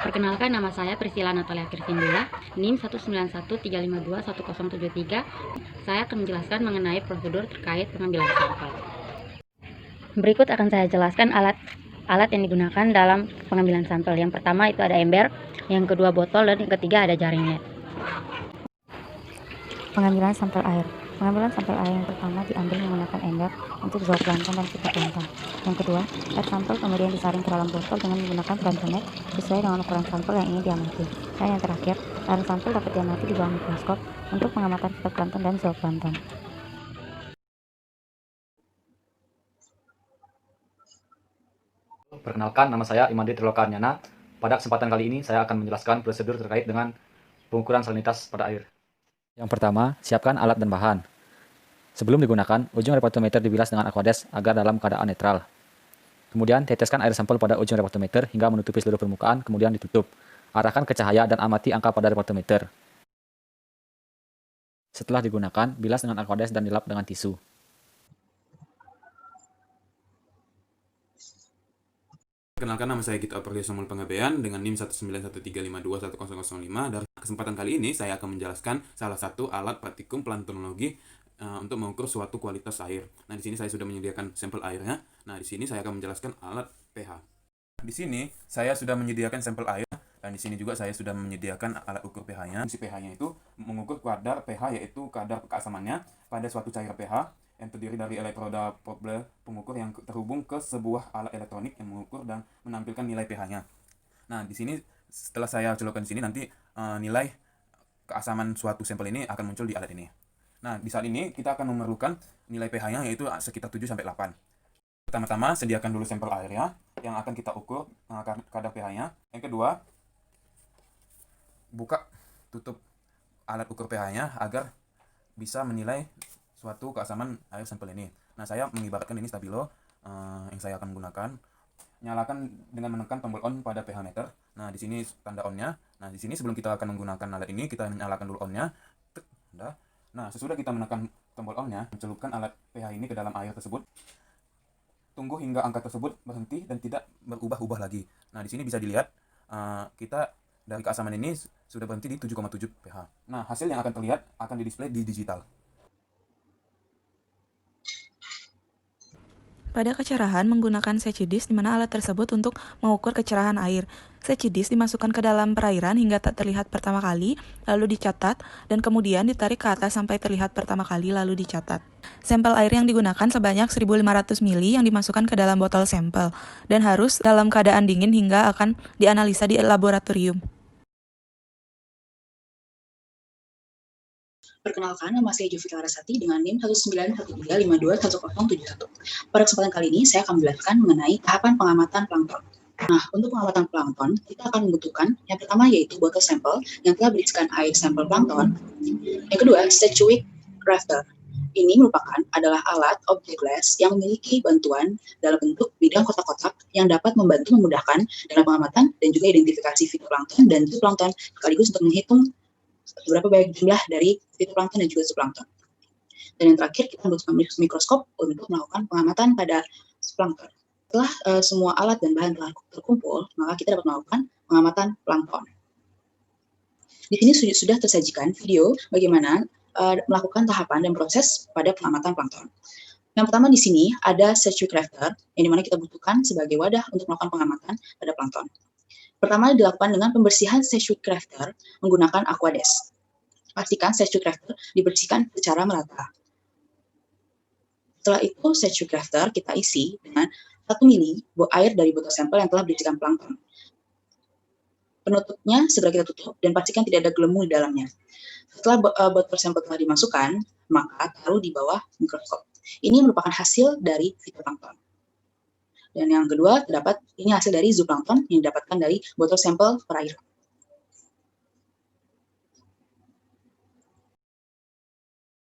Perkenalkan, nama saya Priscilla Natalia Kirvindula, NIM 19135211073. Saya akan menjelaskan mengenai prosedur terkait pengambilan sampel. Berikut akan saya jelaskan alat yang digunakan dalam pengambilan sampel. Yang pertama itu ada ember, yang kedua botol, dan yang ketiga ada jaringnya. Pengambilan sampel air. Pengambilan sampel air yang pertama diambil menggunakan ember untuk zooplankton dan fitoplankton. Yang kedua, air sampel kemudian disaring ke dalam botol dengan menggunakan Frontomet sesuai dengan ukuran sampel yang ingin diamati. Dan yang terakhir, air sampel dapat diamati di bawah mikroskop untuk pengamatan fitoplankton dan zooplankton. Perkenalkan, nama saya Imandri Trilokarnyana. Pada kesempatan kali ini saya akan menjelaskan prosedur terkait dengan pengukuran salinitas pada air. Yang pertama, siapkan alat dan bahan. Sebelum digunakan, ujung refraktometer dibilas dengan aquades agar dalam keadaan netral. Kemudian, teteskan air sampel pada ujung refraktometer hingga menutupi seluruh permukaan, kemudian ditutup. Arahkan ke cahaya dan amati angka pada refraktometer. Setelah digunakan, bilas dengan aquades dan dilap dengan tisu. Perkenalkan, nama saya Gita Aprilia Samuel Panggabean dengan NIM 19135211005. Dan kesempatan kali ini saya akan menjelaskan salah satu alat praktikum planktonologi untuk mengukur suatu kualitas air. Nah, di sini saya sudah menyediakan sampel airnya. Nah, di sini saya akan menjelaskan alat pH. Di sini saya sudah menyediakan sampel air dan di sini juga saya sudah menyediakan alat ukur pH-nya. Fungsi pH-nya itu mengukur kadar pH, yaitu kadar keasamannya pada suatu cair pH yang terdiri dari elektroda probe pengukur yang terhubung ke sebuah alat elektronik yang mengukur dan menampilkan nilai pH-nya. Nah, di sini setelah saya colokkan di sini nanti nilai keasaman suatu sampel ini akan muncul di alat ini. Nah, di saat ini kita akan memerlukan nilai pH-nya yaitu sekitar 7 sampai 8. Pertama-tama sediakan dulu sampel airnya yang akan kita ukur kadar pH-nya. Yang kedua, buka tutup alat ukur pH-nya agar bisa menilai suatu keasaman air sampel ini. Nah, saya mengibaratkan ini stabilo yang saya akan gunakan. Nyalakan dengan menekan tombol on pada pH meter. Nah, di sini tanda on-nya. Nah, di sini sebelum kita akan menggunakan alat ini, kita nyalakan dulu on-nya. Nah, sesudah kita menekan tombol on-nya, celupkan alat pH ini ke dalam air tersebut. Tunggu hingga angka tersebut berhenti dan tidak berubah-ubah lagi. Nah, di sini bisa dilihat kita dari keasaman ini sudah berhenti di 7,7 pH. Nah, hasil yang akan terlihat akan didisplay di digital. Pada kecerahan menggunakan secidis di mana alat tersebut untuk mengukur kecerahan air. Secidis dimasukkan ke dalam perairan hingga tak terlihat pertama kali, lalu dicatat, dan kemudian ditarik ke atas sampai terlihat pertama kali, lalu dicatat. Sampel air yang digunakan sebanyak 1.500 ml yang dimasukkan ke dalam botol sampel, dan harus dalam keadaan dingin hingga akan dianalisa di laboratorium. Perkenalkan, nama saya Jovita Larasati dengan NIM 19135211071. Pada kesempatan kali ini, saya akan menjelaskan mengenai tahapan pengamatan plankton. Nah, untuk pengamatan plankton, kita akan membutuhkan yang pertama yaitu botol sampel yang telah berisikan air sampel plankton. Yang kedua, statuic rafter. Ini merupakan adalah alat objek les yang memiliki bantuan dalam bentuk bidang kotak-kotak yang dapat membantu memudahkan dalam pengamatan dan juga identifikasi fitoplankton dan zooplankton sekaligus untuk menghitung berapa banyak jumlah dari fitoplankton dan juga zooplankton. Dan yang terakhir, kita membutuhkan mikroskop untuk melakukan pengamatan pada zooplankton. Setelah semua alat dan bahan telah terkumpul, maka kita dapat melakukan pengamatan plankton. Di sini sudah tersajikan video bagaimana melakukan tahapan dan proses pada pengamatan plankton. Yang pertama di sini ada centric rafter, yang dimana kita butuhkan sebagai wadah untuk melakukan pengamatan pada plankton. Pertama dilakukan dengan pembersihan centric rafter menggunakan aquades. Pastikan centric rafter dibersihkan secara merata. Setelah itu centric rafter kita isi dengan 1 ml air dari botol sampel yang telah berisikan plankton. Penutupnya segera kita tutup dan pastikan tidak ada gelembung di dalamnya. Setelah botol sampel telah dimasukkan, maka taruh di bawah mikroskop. Ini merupakan hasil dari fitoplankton. Dan yang kedua, ini hasil dari zooplankton yang didapatkan dari botol sampel perairan.